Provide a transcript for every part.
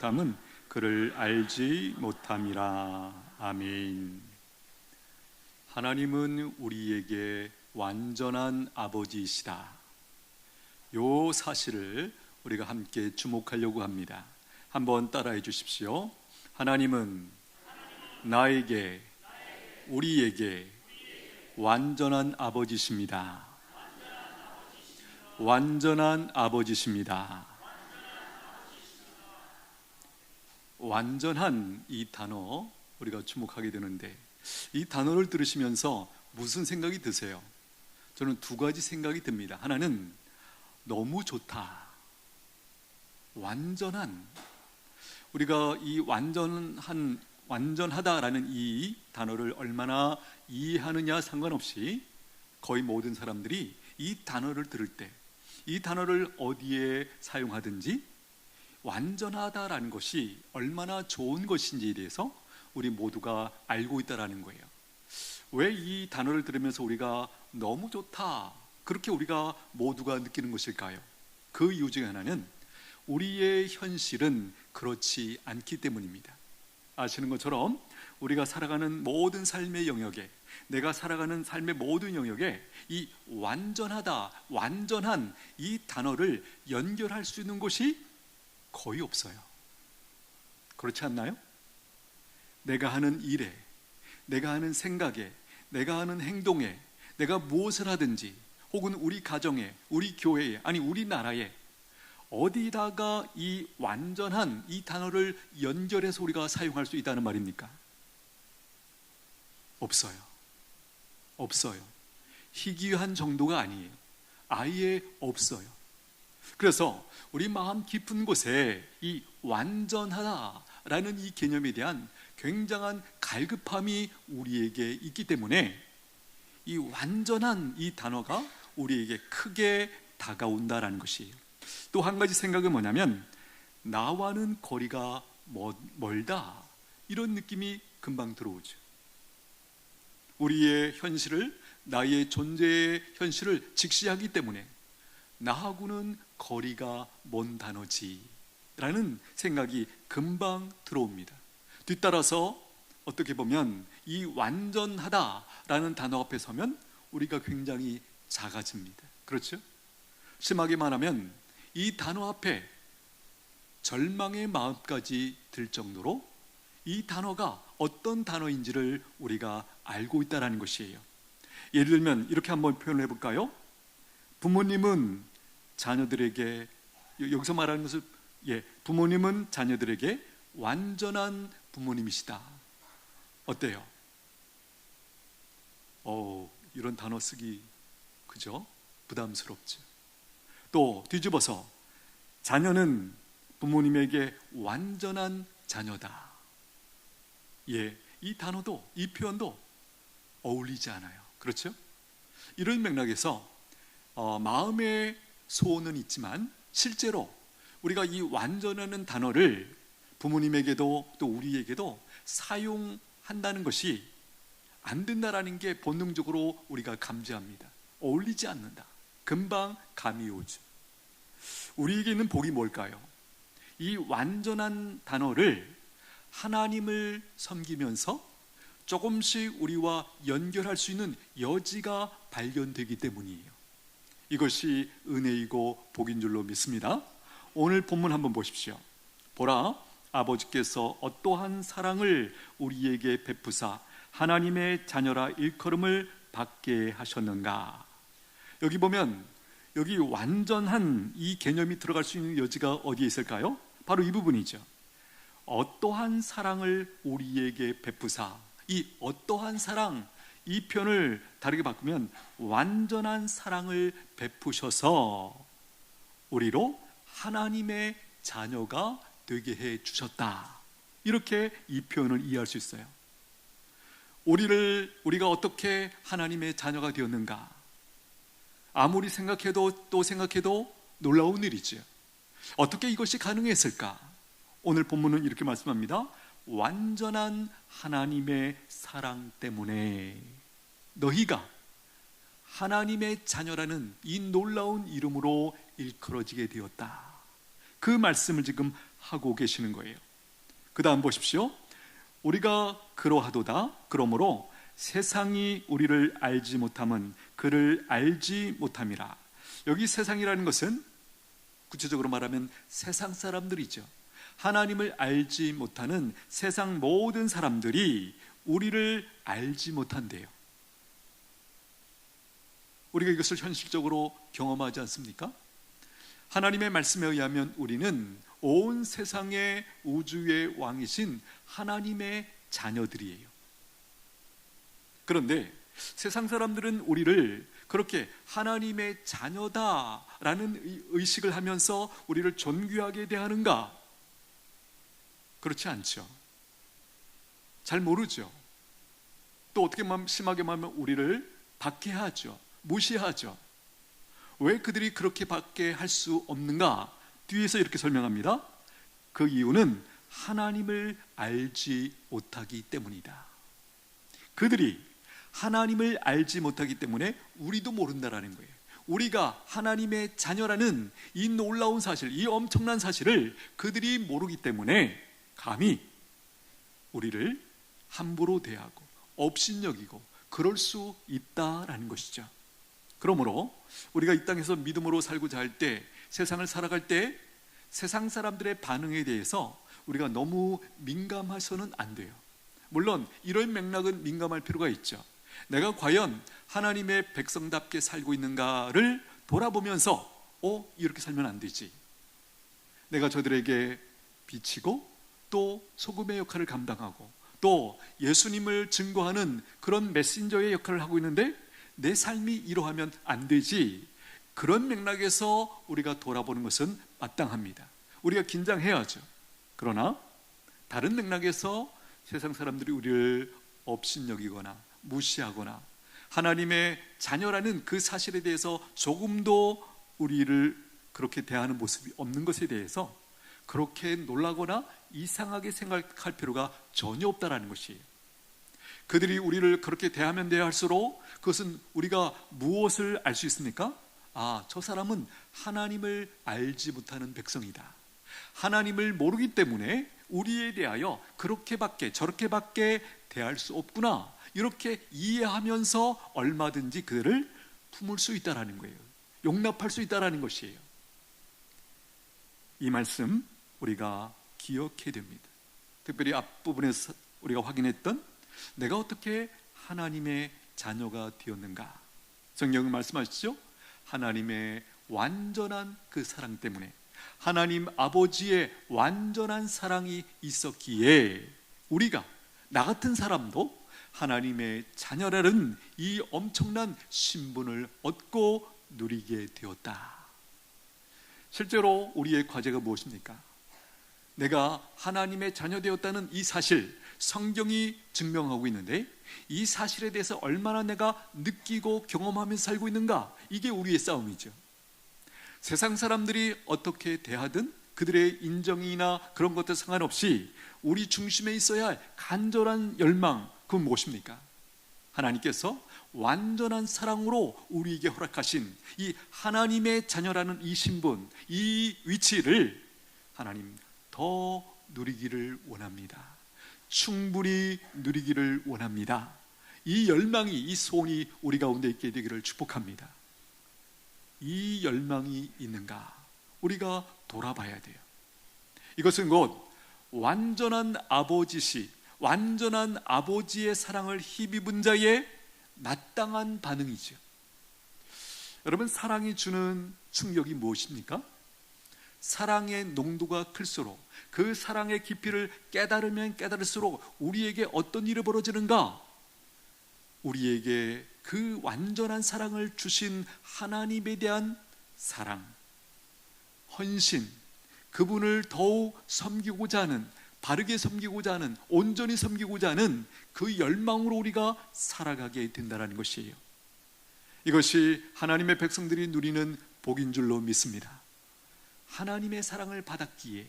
못함은 그를 알지 못함이라. 아멘. 하나님은 우리에게 완전한 아버지이시다. 요 사실을 우리가 함께 주목하려고 합니다. 한번 따라해 주십시오. 하나님은 나에게, 우리에게 완전한 아버지십니다. 완전한 아버지십니다. 완전한 이 단어 우리가 주목하게 되는데, 이 단어를 들으시면서 무슨 생각이 드세요? 저는 두 가지 생각이 듭니다. 하나는 너무 좋다. 완전한, 우리가 이 완전하다라는 이 단어를 얼마나 이해하느냐 상관없이 거의 모든 사람들이 이 단어를 들을 때, 이 단어를 어디에 사용하든지 완전하다라는 것이 얼마나 좋은 것인지에 대해서 우리 모두가 알고 있다라는 거예요. 왜 이 단어를 들으면서 우리가 너무 좋다, 그렇게 우리가 모두가 느끼는 것일까요? 그 이유 중에 하나는 우리의 현실은 그렇지 않기 때문입니다. 아시는 것처럼 우리가 살아가는 모든 삶의 영역에, 내가 살아가는 삶의 모든 영역에 이 완전하다, 완전한 이 단어를 연결할 수 있는 곳이 거의 없어요. 그렇지 않나요? 내가 하는 일에, 내가 하는 생각에, 내가 하는 행동에, 내가 무엇을 하든지, 혹은 우리 가정에, 우리 교회에, 아니 우리 나라에 어디다가 이 완전한 이 단어를 연결해서 우리가 사용할 수 있다는 말입니까? 없어요. 없어요. 희귀한 정도가 아니에요. 아예 없어요. 그래서 우리 마음 깊은 곳에 이 완전하다라는 이 개념에 대한 굉장한 갈급함이 우리에게 있기 때문에 이 완전한 이 단어가 우리에게 크게 다가온다라는 것이에요. 또 한 가지 생각은 뭐냐면, 나와는 거리가 멀다, 이런 느낌이 금방 들어오죠. 우리의 현실을, 나의 존재의 현실을 직시하기 때문에 나하고는 거리가 먼 단어지 라는 생각이 금방 들어옵니다. 뒤따라서 어떻게 보면 이 완전하다라는 단어 앞에 서면 우리가 굉장히 작아집니다. 그렇죠? 심하게 말하면 이 단어 앞에 절망의 마음까지 들 정도로 이 단어가 어떤 단어인지를 우리가 알고 있다는 것이에요. 예를 들면 이렇게 한번 표현을 해볼까요? 부모님은 자녀들에게, 여기서 말하는 것은 부모님은 자녀들에게 완전한 부모님이시다. 어때요? 이런 단어 쓰기, 그죠? 부담스럽죠. 또 뒤집어서, 자녀는 부모님에게 완전한 자녀다. 이 단어도, 이 표현도 어울리지 않아요. 그렇죠? 이런 맥락에서 마음의 소원은 있지만 실제로 우리가 이 완전하는 단어를 부모님에게도 또 우리에게도 사용한다는 것이 안 된다라는 게 본능적으로 우리가 감지합니다. 어울리지 않는다. 금방 감이 오죠. 우리에게 있는 복이 뭘까요? 이 완전한 단어를 하나님을 섬기면서 조금씩 우리와 연결할 수 있는 여지가 발견되기 때문이에요. 이것이 은혜이고 복인 줄로 믿습니다. 오늘 본문 한번 보십시오. 보라, 아버지께서 어떠한 사랑을 우리에게 베푸사 하나님의 자녀라 일컬음을 받게 하셨는가. 여기 보면, 여기 완전한 이 개념이 들어갈 수 있는 여지가 어디에 있을까요? 바로 이 부분이죠. 어떠한 사랑을 우리에게 베푸사. 이 어떠한 사랑, 이 표현을 다르게 바꾸면 완전한 사랑을 베푸셔서 우리로 하나님의 자녀가 되게 해 주셨다. 이렇게 이 표현을 이해할 수 있어요. 우리가 어떻게 하나님의 자녀가 되었는가? 아무리 생각해도 또 생각해도 놀라운 일이죠. 어떻게 이것이 가능했을까? 오늘 본문은 이렇게 말씀합니다. 완전한 하나님의 사랑 때문에 너희가 하나님의 자녀라는 이 놀라운 이름으로 일컬어지게 되었다. 그 말씀을 지금 하고 계시는 거예요. 그 다음 보십시오. 우리가 그러하도다. 그러므로 세상이 우리를 알지 못함은 그를 알지 못함이라. 여기 세상이라는 것은 구체적으로 말하면 세상 사람들이죠. 하나님을 알지 못하는 세상 모든 사람들이 우리를 알지 못한대요. 우리가 이것을 현실적으로 경험하지 않습니까? 하나님의 말씀에 의하면 우리는 온 세상의 우주의 왕이신 하나님의 자녀들이에요. 그런데 세상 사람들은 우리를 그렇게 하나님의 자녀다라는 의식을 하면서 우리를 존귀하게 대하는가? 그렇지 않죠. 잘 모르죠. 또 어떻게 심하게 말하면 우리를 박해하죠. 무시하죠. 왜 그들이 그렇게 밖에 할 수 없는가? 뒤에서 이렇게 설명합니다. 그 이유는 하나님을 알지 못하기 때문이다. 그들이 하나님을 알지 못하기 때문에 우리도 모른다라는 거예요. 우리가 하나님의 자녀라는 이 놀라운 사실, 이 엄청난 사실을 그들이 모르기 때문에 감히 우리를 함부로 대하고 업신여기고 그럴 수 있다라는 것이죠. 그러므로 우리가 이 땅에서 믿음으로 살고자 할 때, 세상을 살아갈 때 세상 사람들의 반응에 대해서 우리가 너무 민감해서는 안 돼요. 물론 이런 맥락은 민감할 필요가 있죠. 내가 과연 하나님의 백성답게 살고 있는가를 돌아보면서 이렇게 살면 안 되지. 내가 저들에게 비치고 또 소금의 역할을 감당하고 또 예수님을 증거하는 그런 메신저의 역할을 하고 있는데 내 삶이 이러하면 안 되지. 그런 맥락에서 우리가 돌아보는 것은 마땅합니다. 우리가 긴장해야죠. 그러나 다른 맥락에서 세상 사람들이 우리를 업신여기거나 무시하거나 하나님의 자녀라는 그 사실에 대해서 조금도 우리를 그렇게 대하는 모습이 없는 것에 대해서 그렇게 놀라거나 이상하게 생각할 필요가 전혀 없다라는 것이에요. 그들이 우리를 그렇게 대하면 대할수록 그것은 우리가 무엇을 알 수 있습니까? 저 사람은 하나님을 알지 못하는 백성이다. 하나님을 모르기 때문에 우리에 대하여 그렇게밖에 저렇게밖에 대할 수 없구나. 이렇게 이해하면서 얼마든지 그들을 품을 수 있다라는 거예요. 용납할 수 있다라는 것이에요. 이 말씀 우리가 기억해야 됩니다. 특별히 앞부분에서 우리가 확인했던 내가 어떻게 하나님의 자녀가 되었는가? 성경은 말씀하시죠? 하나님의 완전한 그 사랑 때문에, 하나님 아버지의 완전한 사랑이 있었기에 우리가, 나 같은 사람도 하나님의 자녀라는 이 엄청난 신분을 얻고 누리게 되었다. 실제로 우리의 과제가 무엇입니까? 내가 하나님의 자녀 되었다는 이 사실, 성경이 증명하고 있는데 이 사실에 대해서 얼마나 내가 느끼고 경험하면서 살고 있는가? 이게 우리의 싸움이죠. 세상 사람들이 어떻게 대하든 그들의 인정이나 그런 것들 상관없이 우리 중심에 있어야 할 간절한 열망, 그건 무엇입니까? 하나님께서 완전한 사랑으로 우리에게 허락하신 이 하나님의 자녀라는 이 신분, 이 위치를 하나님 더 누리기를 원합니다. 충분히 누리기를 원합니다. 이 열망이, 이 소원이 우리 가운데 있게 되기를 축복합니다. 이 열망이 있는가? 우리가 돌아봐야 돼요. 이것은 곧 완전한 아버지시, 완전한 아버지의 사랑을 힘입은 자의 마땅한 반응이죠. 여러분, 사랑이 주는 충격이 무엇입니까? 사랑의 농도가 클수록, 그 사랑의 깊이를 깨달으면 깨달을수록 우리에게 어떤 일이 벌어지는가? 우리에게 그 완전한 사랑을 주신 하나님에 대한 사랑, 헌신, 그분을 더욱 섬기고자 하는, 바르게 섬기고자 하는, 온전히 섬기고자 하는 그 열망으로 우리가 살아가게 된다는 것이에요. 이것이 하나님의 백성들이 누리는 복인 줄로 믿습니다. 하나님의 사랑을 받았기에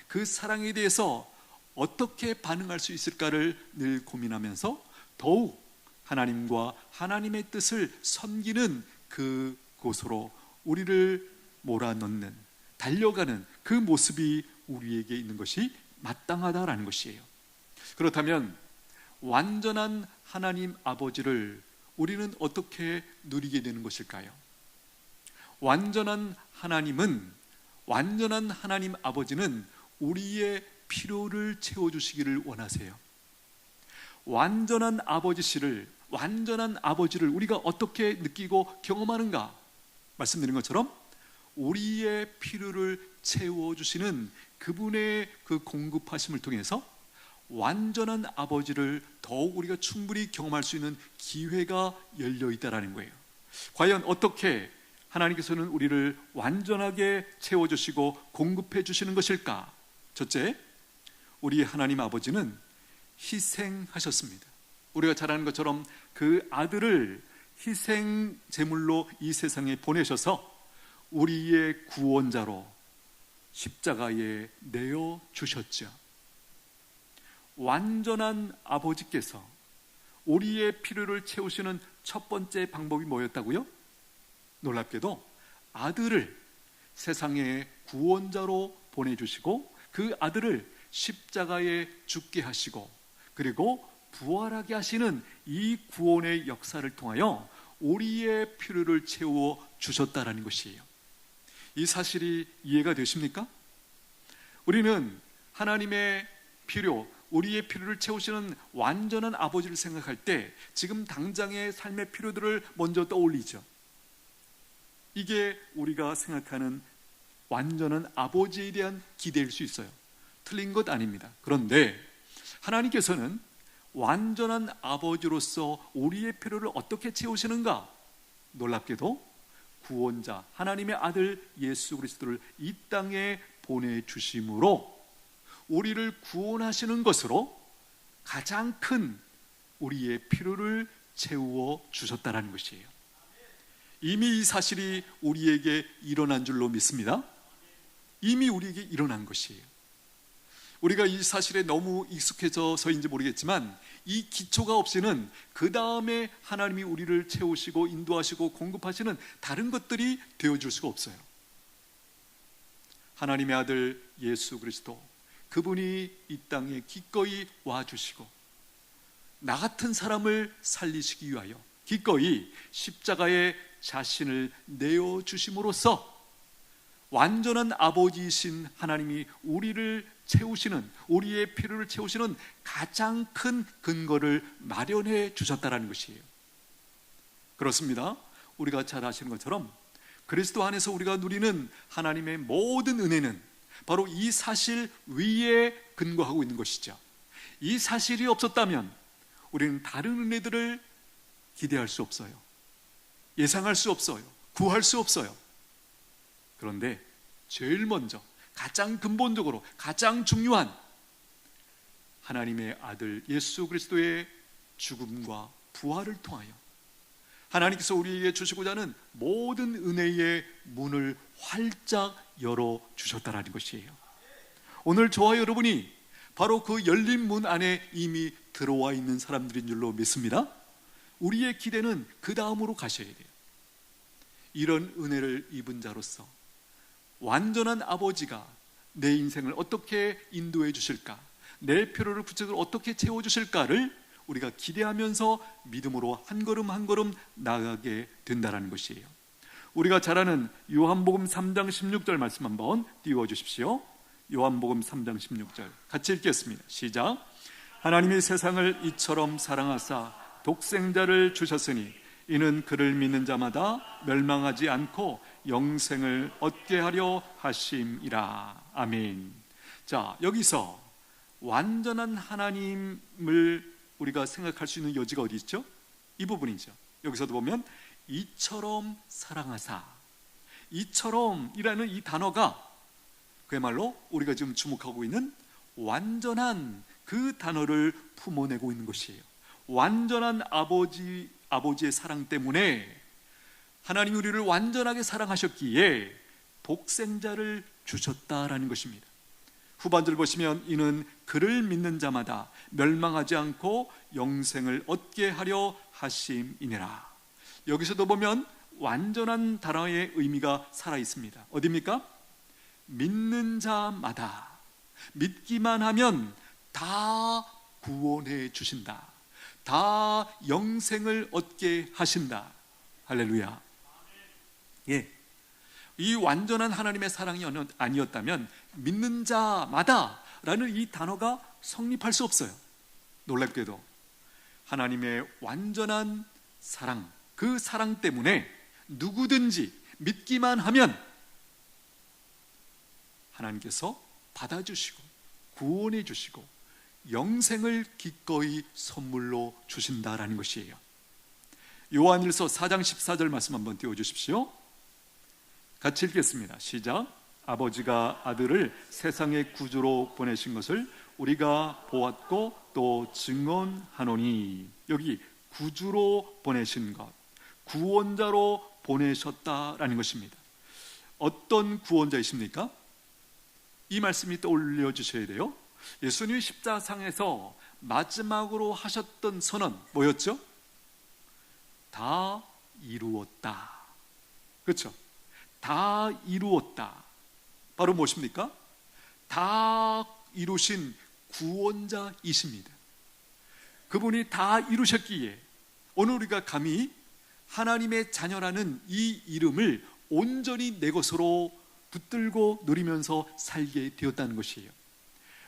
그 사랑에 대해서 어떻게 반응할 수 있을까를 늘 고민하면서 더욱 하나님과 하나님의 뜻을 섬기는 그곳으로 우리를 몰아넣는, 달려가는 그 모습이 우리에게 있는 것이 마땅하다라는 것이에요. 그렇다면 완전한 하나님 아버지를 우리는 어떻게 누리게 되는 것일까요? 완전한 하나님 아버지는 우리의 필요를 채워주시기를 원하세요. 완전한 아버지를 우리가 어떻게 느끼고 경험하는가? 말씀드린 것처럼 우리의 필요를 채워주시는 그분의 그 공급하심을 통해서 완전한 아버지를 더욱 우리가 충분히 경험할 수 있는 기회가 열려 있다는 거예요. 과연 어떻게 하나님께서는 우리를 완전하게 채워주시고 공급해 주시는 것일까? 첫째, 우리 하나님 아버지는 희생하셨습니다. 우리가 잘 아는 것처럼 그 아들을 희생 제물로 이 세상에 보내셔서 우리의 구원자로 십자가에 내어 주셨죠. 완전한 아버지께서 우리의 필요를 채우시는 첫 번째 방법이 뭐였다고요? 놀랍게도 아들을 세상의 구원자로 보내주시고 그 아들을 십자가에 죽게 하시고 그리고 부활하게 하시는 이 구원의 역사를 통하여 우리의 필요를 채워 주셨다라는 것이에요. 이 사실이 이해가 되십니까? 우리는 하나님의 필요, 우리의 필요를 채우시는 완전한 아버지를 생각할 때 지금 당장의 삶의 필요들을 먼저 떠올리죠. 이게 우리가 생각하는 완전한 아버지에 대한 기대일 수 있어요. 틀린 것 아닙니다. 그런데 하나님께서는 완전한 아버지로서 우리의 필요를 어떻게 채우시는가? 놀랍게도 구원자 하나님의 아들 예수 그리스도를 이 땅에 보내주심으로 우리를 구원하시는 것으로 가장 큰 우리의 필요를 채워 주셨다는 것이에요. 이미 이 사실이 우리에게 일어난 줄로 믿습니다. 이미 우리에게 일어난 것이에요. 우리가 이 사실에 너무 익숙해져서인지 모르겠지만 이 기초가 없이는 그 다음에 하나님이 우리를 채우시고 인도하시고 공급하시는 다른 것들이 되어줄 수가 없어요. 하나님의 아들 예수 그리스도, 그분이 이 땅에 기꺼이 와주시고 나 같은 사람을 살리시기 위하여 기꺼이 십자가에 자신을 내어주심으로써 완전한 아버지이신 하나님이 우리를 채우시는, 우리의 필요를 채우시는 가장 큰 근거를 마련해 주셨다는 것이에요. 그렇습니다. 우리가 잘 아시는 것처럼 그리스도 안에서 우리가 누리는 하나님의 모든 은혜는 바로 이 사실 위에 근거하고 있는 것이죠. 이 사실이 없었다면 우리는 다른 은혜들을 기대할 수 없어요. 예상할 수 없어요. 구할 수 없어요. 그런데 제일 먼저 가장 근본적으로 가장 중요한 하나님의 아들 예수 그리스도의 죽음과 부활을 통하여 하나님께서 우리에게 주시고자 하는 모든 은혜의 문을 활짝 열어주셨다는 것이에요. 오늘 저와 여러분이 바로 그 열린 문 안에 이미 들어와 있는 사람들인 줄로 믿습니다. 우리의 기대는 그 다음으로 가셔야 돼요. 이런 은혜를 입은 자로서 완전한 아버지가 내 인생을 어떻게 인도해 주실까, 내 필요를 구체적으로 어떻게 채워 주실까를 우리가 기대하면서 믿음으로 한 걸음 한 걸음 나아가게 된다는 것이에요. 우리가 잘 아는 요한복음 3장 16절 말씀 한번 띄워주십시오. 요한복음 3장 16절 같이 읽겠습니다. 시작. 하나님이 세상을 이처럼 사랑하사 독생자를 주셨으니 이는 그를 믿는 자마다 멸망하지 않고 영생을 얻게 하려 하심이라. 아멘. 자, 여기서 완전한 하나님을 우리가 생각할 수 있는 여지가 어디 있죠? 이 부분이죠. 여기서도 보면 이처럼 사랑하사, 이처럼이라는 이 단어가 그야말로 우리가 지금 주목하고 있는 완전한 그 단어를 품어내고 있는 것이에요. 완전한 아버지의 사랑 때문에 하나님이 우리를 완전하게 사랑하셨기에 독생자를 주셨다라는 것입니다. 후반절 보시면 이는 그를 믿는 자마다 멸망하지 않고 영생을 얻게 하려 하심이니라. 여기서도 보면 완전한 단어의 의미가 살아 있습니다. 어디입니까? 믿는 자마다. 믿기만 하면 다 구원해 주신다. 다 영생을 얻게 하신다. 할렐루야. 예. 이 완전한 하나님의 사랑이 아니었다면 믿는 자마다 라는 이 단어가 성립할 수 없어요. 놀랍게도 하나님의 완전한 사랑, 그 사랑 때문에 누구든지 믿기만 하면 하나님께서 받아주시고 구원해 주시고 영생을 기꺼이 선물로 주신다라는 것이에요. 요한일서 4장 14절 말씀 한번 띄워주십시오. 같이 읽겠습니다. 시작. 아버지가 아들을 세상의 구주로 보내신 것을 우리가 보았고 또 증언하노니. 여기 구주로 보내신 것, 구원자로 보내셨다라는 것입니다. 어떤 구원자이십니까? 이 말씀이 떠올려 주셔야 돼요. 예수님이 십자상에서 마지막으로 하셨던 선언 뭐였죠? 다 이루었다. 그렇죠? 다 이루었다. 바로 무엇입니까? 다 이루신 구원자이십니다. 그분이 다 이루셨기에 오늘 우리가 감히 하나님의 자녀라는 이 이름을 온전히 내 것으로 붙들고 누리면서 살게 되었다는 것이에요.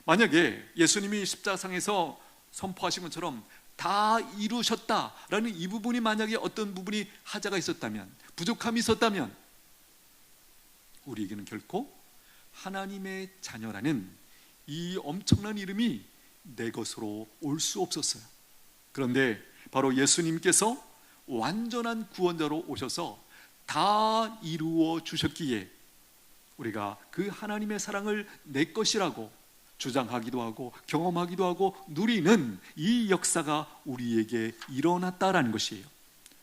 만약에 예수님이 십자상에서 선포하신 것처럼 다 이루셨다라는 이 부분이 만약에 어떤 부분이 하자가 있었다면, 부족함이 있었다면 우리에게는 결코 하나님의 자녀라는 이 엄청난 이름이 내 것으로 올 수 없었어요. 그런데 바로 예수님께서 완전한 구원자로 오셔서 다 이루어 주셨기에 우리가 그 하나님의 사랑을 내 것이라고 주장하기도 하고 경험하기도 하고 누리는 이 역사가 우리에게 일어났다라는 것이에요.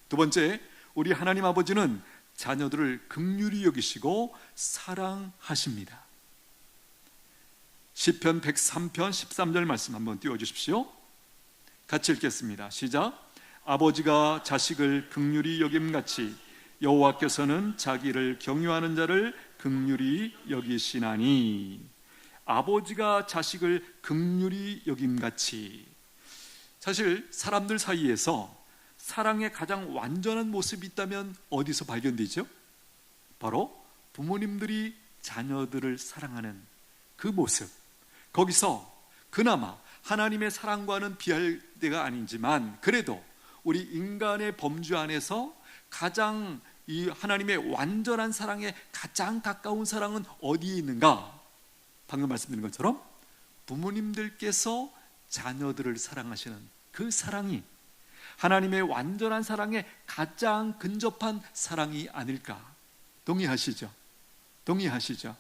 두 번째, 우리 하나님 아버지는 자녀들을 긍휼히 여기시고 사랑하십니다. 시편 103편 13절 말씀 한번 띄워주십시오. 같이 읽겠습니다. 시작. 아버지가 자식을 긍휼히 여김같이 여호와께서는 자기를 경유하는 자를 긍휼히 여기시나니. 아버지가 자식을 긍휼히 여김같이. 사실 사람들 사이에서 사랑의 가장 완전한 모습이 있다면 어디서 발견되죠? 바로 부모님들이 자녀들을 사랑하는 그 모습. 거기서 그나마 하나님의 사랑과는 비할 때가 아니지만 그래도 우리 인간의 범주 안에서 가장 이 하나님의 완전한 사랑에 가장 가까운 사랑은 어디에 있는가? 방금 말씀드린 것처럼 부모님들께서 자녀들을 사랑하시는 그 사랑이 하나님의 완전한 사랑에 가장 근접한 사랑이 아닐까. 동의하시죠? 동의하시죠?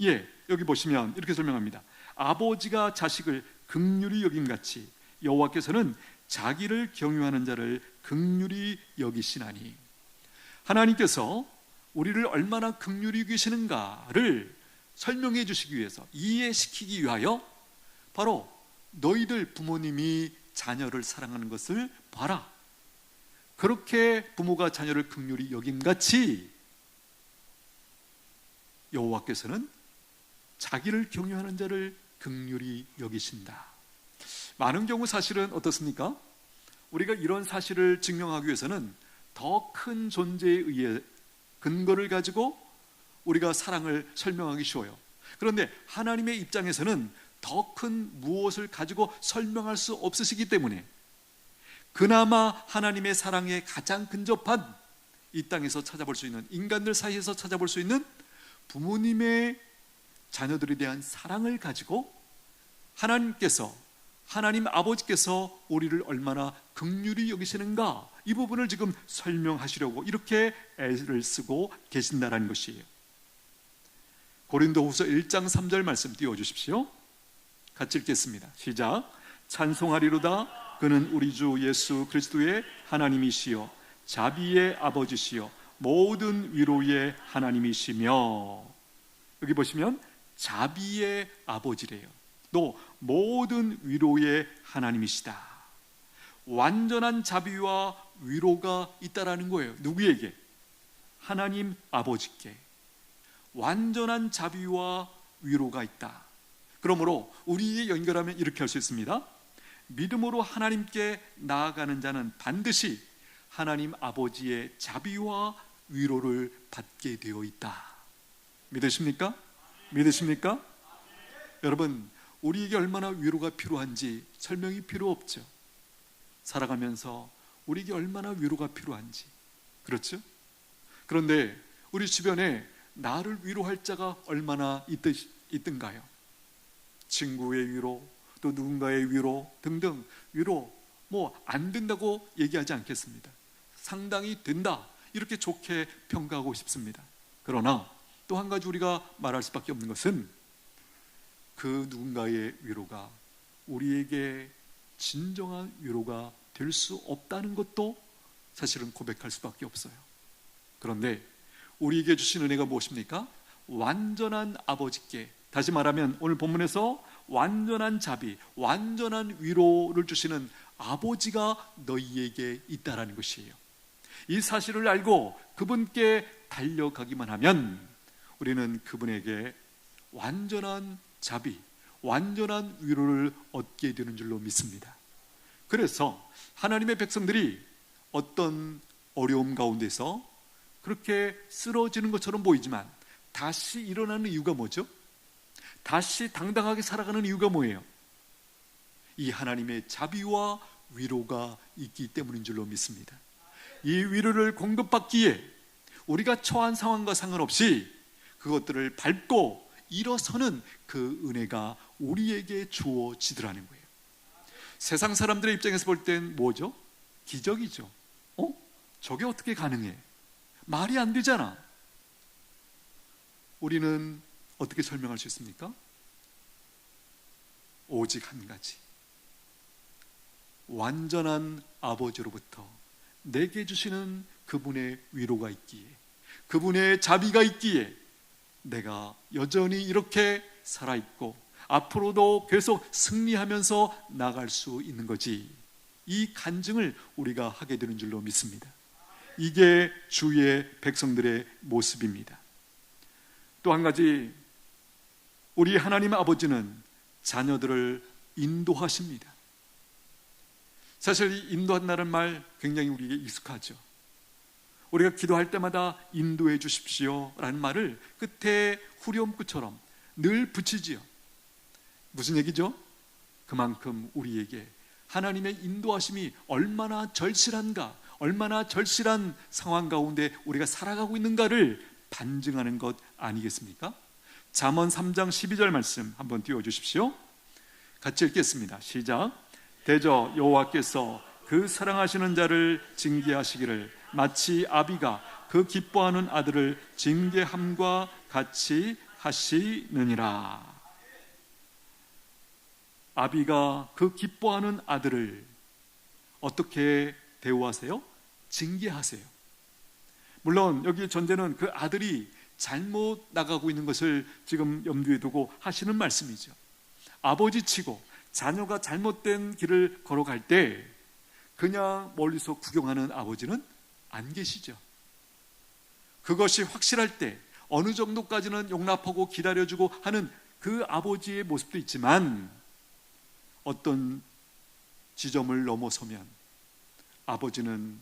예, 여기 보시면 이렇게 설명합니다. 아버지가 자식을 긍휼히 여김같이 여호와께서는 자기를 경유하는 자를 긍휼히 여기시나니. 하나님께서 우리를 얼마나 긍휼히 여기시는가를 설명해 주시기 위해서, 이해시키기 위하여 바로 너희들 부모님이 자녀를 사랑하는 것을 봐라. 그렇게 부모가 자녀를 긍휼히 여김같이 여호와께서는 자기를 경유하는 자를 긍휼히 여기신다. 많은 경우 사실은 어떻습니까? 우리가 이런 사실을 증명하기 위해서는 더 큰 존재에 의해 근거를 가지고 우리가 사랑을 설명하기 쉬워요. 그런데 하나님의 입장에서는 더 큰 무엇을 가지고 설명할 수 없으시기 때문에 그나마 하나님의 사랑에 가장 근접한 이 땅에서 찾아볼 수 있는, 인간들 사이에서 찾아볼 수 있는 부모님의 자녀들에 대한 사랑을 가지고 하나님께서, 하나님 아버지께서 우리를 얼마나 긍휼히 여기시는가, 이 부분을 지금 설명하시려고 이렇게 애를 쓰고 계신다는 것이에요. 고린도후서 1장 3절 말씀 띄워주십시오. 같이 읽겠습니다. 시작. 찬송하리로다. 그는 우리 주 예수 그리스도의 하나님이시요 자비의 아버지시요 모든 위로의 하나님이시며. 여기 보시면 자비의 아버지래요. 또 모든 위로의 하나님이시다. 완전한 자비와 위로가 있다라는 거예요. 누구에게? 하나님 아버지께 완전한 자비와 위로가 있다. 그러므로 우리에게 연결하면 이렇게 할 수 있습니다. 믿음으로 하나님께 나아가는 자는 반드시 하나님 아버지의 자비와 위로를 받게 되어 있다. 믿으십니까? 믿으십니까? 여러분, 우리에게 얼마나 위로가 필요한지 설명이 필요 없죠. 살아가면서 우리에게 얼마나 위로가 필요한지. 그렇죠? 그런데 우리 주변에 나를 위로할 자가 얼마나 있던가요? 친구의 위로, 또 누군가의 위로 등등 위로 안 된다고 얘기하지 않겠습니다. 상당히 된다, 이렇게 좋게 평가하고 싶습니다. 그러나 또 한 가지 우리가 말할 수밖에 없는 것은 그 누군가의 위로가 우리에게 진정한 위로가 될 수 없다는 것도 사실은 고백할 수밖에 없어요. 그런데 우리에게 주신 은혜가 무엇입니까? 완전한 아버지께, 다시 말하면 오늘 본문에서 완전한 자비, 완전한 위로를 주시는 아버지가 너희에게 있다라는 것이에요. 이 사실을 알고 그분께 달려가기만 하면 우리는 그분에게 완전한 자비, 완전한 위로를 얻게 되는 줄로 믿습니다. 그래서 하나님의 백성들이 어떤 어려움 가운데서 그렇게 쓰러지는 것처럼 보이지만 다시 일어나는 이유가 뭐죠? 다시 당당하게 살아가는 이유가 뭐예요? 이 하나님의 자비와 위로가 있기 때문인 줄로 믿습니다. 이 위로를 공급받기에 우리가 처한 상황과 상관없이 그것들을 밟고 일어서는 그 은혜가 우리에게 주어지더라는 거예요. 세상 사람들의 입장에서 볼 땐 뭐죠? 기적이죠. 저게 어떻게 가능해? 말이 안 되잖아. 우리는 어떻게 설명할 수 있습니까? 오직 한 가지. 완전한 아버지로부터 내게 주시는 그분의 위로가 있기에, 그분의 자비가 있기에 내가 여전히 이렇게 살아있고 앞으로도 계속 승리하면서 나갈 수 있는 거지. 이 간증을 우리가 하게 되는 줄로 믿습니다. 이게 주의 백성들의 모습입니다. 또 한 가지, 우리 하나님 아버지는 자녀들을 인도하십니다. 사실 이 인도한다는 말 굉장히 우리에게 익숙하죠. 우리가 기도할 때마다 인도해 주십시오 라는 말을 끝에 후렴구처럼 늘 붙이지요. 무슨 얘기죠? 그만큼 우리에게 하나님의 인도하심이 얼마나 절실한가, 얼마나 절실한 상황 가운데 우리가 살아가고 있는가를 반증하는 것 아니겠습니까? 잠언 3장 12절 말씀 한번 띄워주십시오. 같이 읽겠습니다. 시작. 대저 여호와께서 그 사랑하시는 자를 징계하시기를 마치 아비가 그 기뻐하는 아들을 징계함과 같이 하시느니라. 아비가 그 기뻐하는 아들을 어떻게 대우하세요? 징계하세요. 물론 여기 전제는 그 아들이 잘못 나가고 있는 것을 지금 염두에 두고 하시는 말씀이죠. 아버지 치고 자녀가 잘못된 길을 걸어갈 때 그냥 멀리서 구경하는 아버지는 안 계시죠. 그것이 확실할 때 어느 정도까지는 용납하고 기다려주고 하는 그 아버지의 모습도 있지만 어떤 지점을 넘어서면 아버지는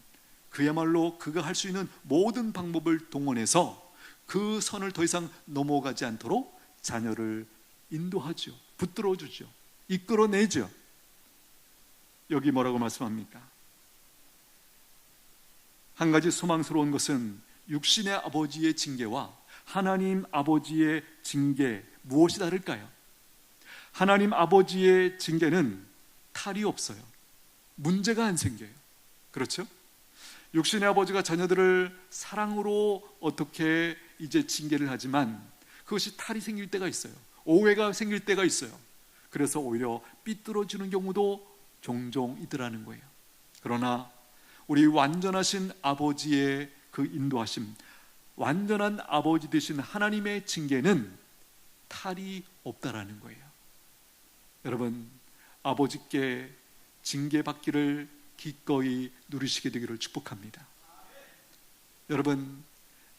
그야말로 그가 할 수 있는 모든 방법을 동원해서 그 선을 더 이상 넘어가지 않도록 자녀를 인도하죠. 붙들어주죠. 이끌어내죠. 여기 뭐라고 말씀합니까? 한 가지 소망스러운 것은 육신의 아버지의 징계와 하나님 아버지의 징계, 무엇이 다를까요? 하나님 아버지의 징계는 탈이 없어요. 문제가 안 생겨요. 그렇죠? 육신의 아버지가 자녀들을 사랑으로 어떻게 이제 징계를 하지만 그것이 탈이 생길 때가 있어요. 오해가 생길 때가 있어요. 그래서 오히려 삐뚤어지는 경우도 종종 있더라는 거예요. 그러나 우리 완전하신 아버지의 그 인도하심, 완전한 아버지 되신 하나님의 징계는 탈이 없다라는 거예요. 여러분, 아버지께 징계받기를 기꺼이 누리시게 되기를 축복합니다. 여러분,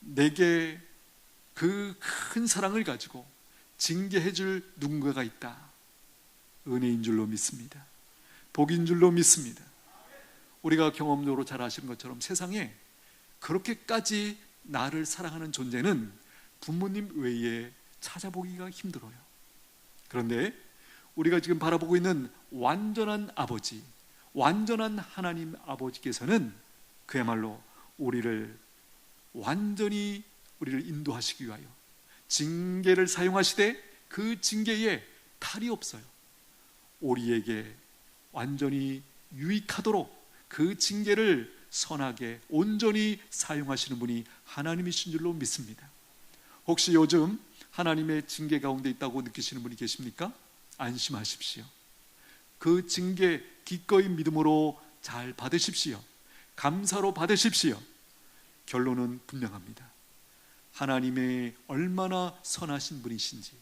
내게 그 큰 사랑을 가지고 징계해 줄 누군가가 있다. 은혜인 줄로 믿습니다. 복인 줄로 믿습니다. 우리가 경험적으로 잘 아시는 것처럼 세상에 그렇게까지 나를 사랑하는 존재는 부모님 외에 찾아보기가 힘들어요. 그런데 우리가 지금 바라보고 있는 완전한 아버지, 완전한 하나님 아버지께서는 그야말로 우리를 완전히 우리를 인도하시기 위하여 징계를 사용하시되 그 징계에 탈이 없어요. 우리에게 완전히 유익하도록 그 징계를 선하게 온전히 사용하시는 분이 하나님이신 줄로 믿습니다. 혹시 요즘 하나님의 징계 가운데 있다고 느끼시는 분이 계십니까? 안심하십시오. 그 징계 기꺼이 믿음으로 잘 받으십시오. 감사로 받으십시오. 결론은 분명합니다. 하나님의 얼마나 선하신 분이신지,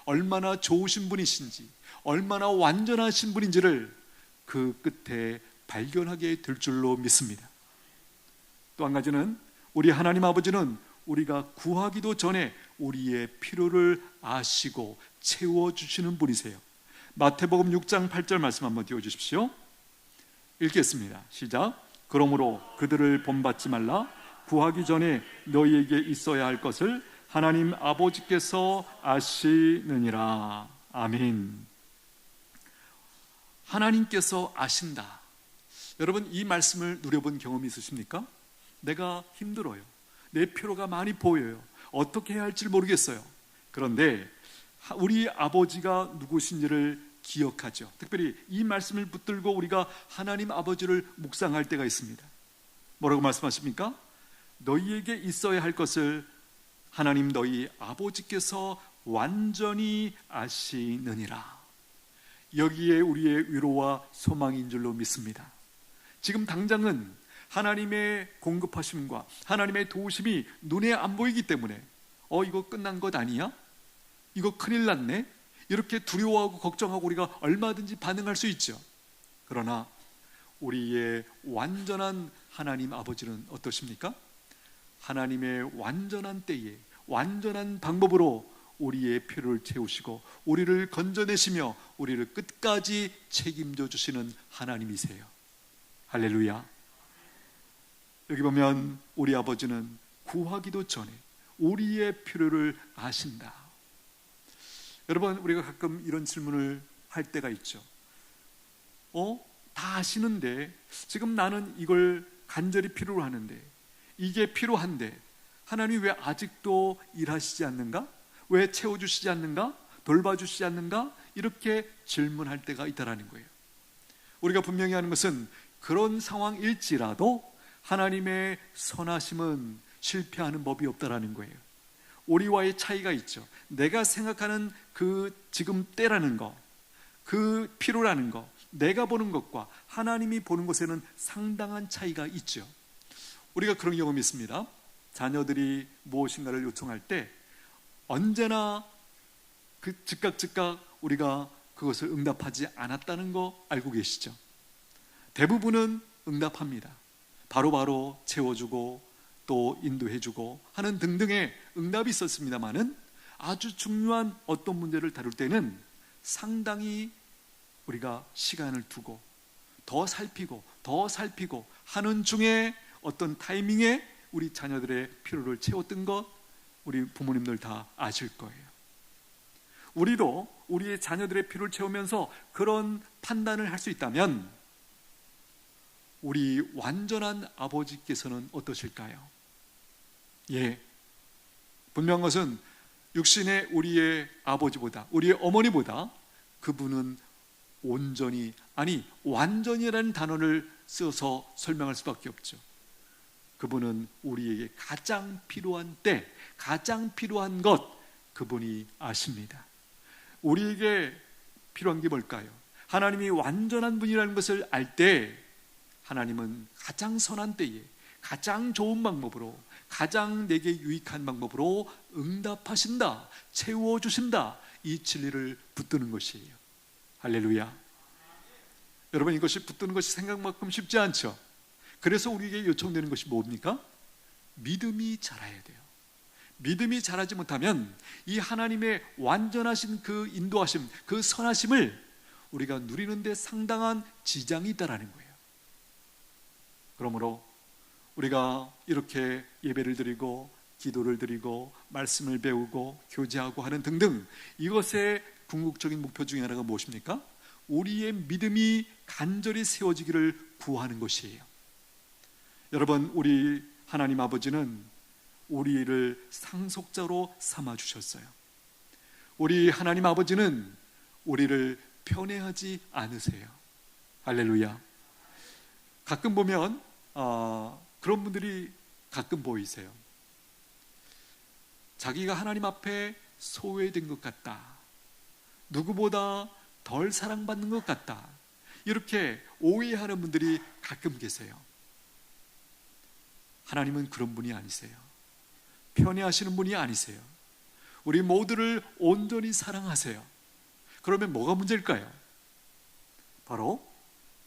얼마나 좋으신 분이신지, 얼마나 완전하신 분인지를 그 끝에 발견하게 될 줄로 믿습니다. 또 한 가지는 우리 하나님 아버지는 우리가 구하기도 전에 우리의 필요를 아시고 채워주시는 분이세요. 마태복음 6장 8절 말씀 한번 띄워주십시오. 읽겠습니다. 시작. 그러므로 그들을 본받지 말라. 구하기 전에 너희에게 있어야 할 것을 하나님 아버지께서 아시느니라. 아멘. 하나님께서 아신다. 여러분, 이 말씀을 누려본 경험이 있으십니까? 내가 힘들어요. 내 필요가 많이 보여요. 어떻게 해야 할지 모르겠어요. 그런데 우리 아버지가 누구신지를 기억하죠. 특별히 이 말씀을 붙들고 우리가 하나님 아버지를 묵상할 때가 있습니다. 뭐라고 말씀하십니까? 너희에게 있어야 할 것을 하나님 너희 아버지께서 완전히 아시느니라. 여기에 우리의 위로와 소망인 줄로 믿습니다. 지금 당장은 하나님의 공급하심과 하나님의 도우심이 눈에 안 보이기 때문에 이거 끝난 것 아니야? 이거 큰일 났네? 이렇게 두려워하고 걱정하고 우리가 얼마든지 반응할 수 있죠. 그러나 우리의 완전한 하나님 아버지는 어떠십니까? 하나님의 완전한 때에 완전한 방법으로 우리의 필요를 채우시고 우리를 건져내시며 우리를 끝까지 책임져 주시는 하나님이세요. 할렐루야. 여기 보면 우리 아버지는 구하기도 전에 우리의 필요를 아신다. 여러분, 우리가 가끔 이런 질문을 할 때가 있죠. 다 아시는데 지금 나는 이걸 간절히 필요로 하는데, 이게 필요한데 하나님이 왜 아직도 일하시지 않는가? 왜 채워주시지 않는가? 돌봐주시지 않는가? 이렇게 질문할 때가 있다라는 거예요. 우리가 분명히 하는 것은 그런 상황일지라도 하나님의 선하심은 실패하는 법이 없다라는 거예요. 우리와의 차이가 있죠. 내가 생각하는 그 지금 때라는 거, 그 필요라는 거, 내가 보는 것과 하나님이 보는 것에는 상당한 차이가 있죠. 우리가 그런 경험이 있습니다. 자녀들이 무엇인가를 요청할 때 언제나 그 즉각 우리가 그것을 응답하지 않았다는 거 알고 계시죠? 대부분은 응답합니다. 바로바로 채워주고 또 인도해주고 하는 등등의 응답이 있었습니다마는 아주 중요한 어떤 문제를 다룰 때는 상당히 우리가 시간을 두고 더 살피고 하는 중에 어떤 타이밍에 우리 자녀들의 필요를 채웠던 것 우리 부모님들 다 아실 거예요. 우리도 우리의 자녀들의 필요를 채우면서 그런 판단을 할 수 있다면 우리 완전한 아버지께서는 어떠실까요? 분명한 것은 육신의 우리의 아버지보다, 우리의 어머니보다 그분은 온전히, 아니 완전이라는 단어를 써서 설명할 수밖에 없죠. 그분은 우리에게 가장 필요한 때, 가장 필요한 것 그분이 아십니다. 우리에게 필요한 게 뭘까요? 하나님이 완전한 분이라는 것을 알 때 하나님은 가장 선한 때에 가장 좋은 방법으로, 가장 내게 유익한 방법으로 응답하신다, 채워주신다, 이 진리를 붙드는 것이에요. 할렐루야. 여러분, 이것이 붙드는 것이 생각만큼 쉽지 않죠. 그래서 우리에게 요청되는 것이 뭡니까? 믿음이 자라야 돼요. 믿음이 자라지 못하면 이 하나님의 완전하신 그 인도하심, 그 선하심을 우리가 누리는 데 상당한 지장이 있다라는 거예요. 그러므로 우리가 이렇게 예배를 드리고 기도를 드리고 말씀을 배우고 교제하고 하는 등등, 이것의 궁극적인 목표 중에 하나가 무엇입니까? 우리의 믿음이 간절히 세워지기를 구하는 것이에요. 여러분, 우리 하나님 아버지는 우리를 상속자로 삼아주셨어요. 우리 하나님 아버지는 우리를 편애하지 않으세요. 할렐루야. 가끔 보면 그런 분들이 가끔 보이세요. 자기가 하나님 앞에 소외된 것 같다, 누구보다 덜 사랑받는 것 같다, 이렇게 오해하는 분들이 가끔 계세요. 하나님은 그런 분이 아니세요. 편애하시는 분이 아니세요. 우리 모두를 온전히 사랑하세요. 그러면 뭐가 문제일까요? 바로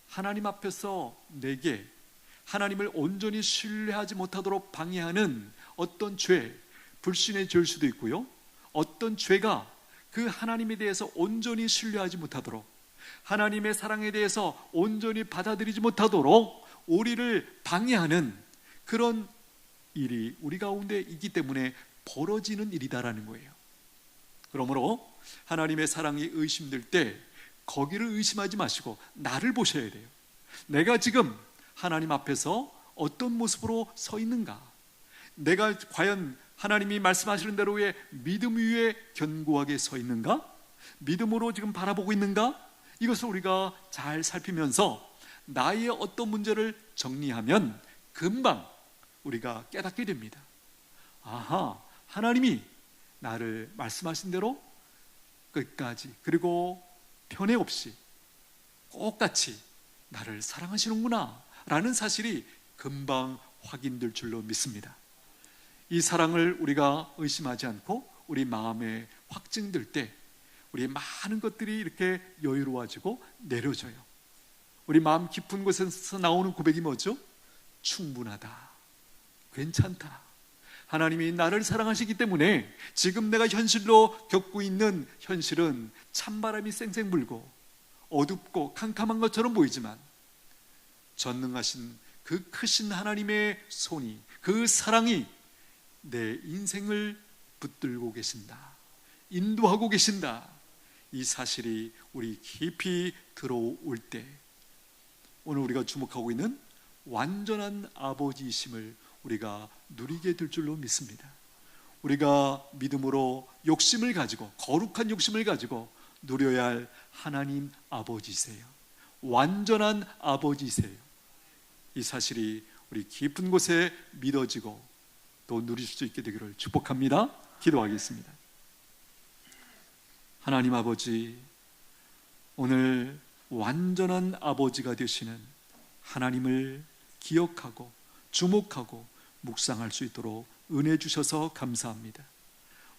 하나님 앞에서 내게 하나님을 온전히 신뢰하지 못하도록 방해하는 어떤 죄, 불신의 죄일 수도 있고요, 어떤 죄가 그 하나님에 대해서 온전히 신뢰하지 못하도록, 하나님의 사랑에 대해서 온전히 받아들이지 못하도록 우리를 방해하는 그런 일이 우리 가운데 있기 때문에 벌어지는 일이다라는 거예요. 그러므로 하나님의 사랑이 의심될 때 거기를 의심하지 마시고 나를 보셔야 돼요. 내가 지금 하나님 앞에서 어떤 모습으로 서 있는가? 내가 과연 하나님이 말씀하시는 대로의 믿음 위에 견고하게 서 있는가? 믿음으로 지금 바라보고 있는가? 이것을 우리가 잘 살피면서 나의 어떤 문제를 정리하면 금방 우리가 깨닫게 됩니다. 아하, 하나님이 나를 말씀하신 대로 끝까지, 그리고 편애 없이 똑같이 나를 사랑하시는구나 라는 사실이 금방 확인될 줄로 믿습니다. 이 사랑을 우리가 의심하지 않고 우리 마음에 확증될 때 우리의 많은 것들이 이렇게 여유로워지고 내려져요. 우리 마음 깊은 곳에서 나오는 고백이 뭐죠? 충분하다, 괜찮다, 하나님이 나를 사랑하시기 때문에 지금 내가 현실로 겪고 있는 현실은 찬바람이 쌩쌩 불고 어둡고 캄캄한 것처럼 보이지만 전능하신 그 크신 하나님의 손이, 그 사랑이 내 인생을 붙들고 계신다, 인도하고 계신다, 이 사실이 우리 깊이 들어올 때 오늘 우리가 주목하고 있는 완전한 아버지이심을 우리가 누리게 될 줄로 믿습니다. 우리가 믿음으로 욕심을 가지고, 거룩한 욕심을 가지고 누려야 할 하나님 아버지세요. 완전한 아버지세요. 이 사실이 우리 깊은 곳에 믿어지고 또 누릴 수 있게 되기를 축복합니다. 기도하겠습니다. 하나님 아버지, 오늘 완전한 아버지가 되시는 하나님을 기억하고 주목하고 묵상할 수 있도록 은혜 주셔서 감사합니다.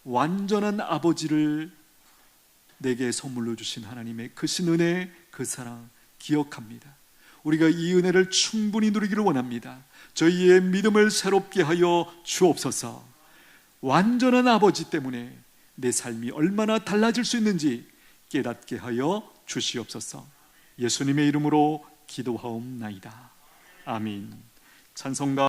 완전한 아버지를 내게 선물로 주신 하나님의 크신 은혜, 그 사랑 기억합니다. 우리가 이 은혜를 충분히 누리기를 원합니다. 저희의 믿음을 새롭게 하여 주옵소서. 완전한 아버지 때문에 내 삶이 얼마나 달라질 수 있는지 깨닫게 하여 주시옵소서. 예수님의 이름으로 기도하옵나이다. 아멘. 찬송가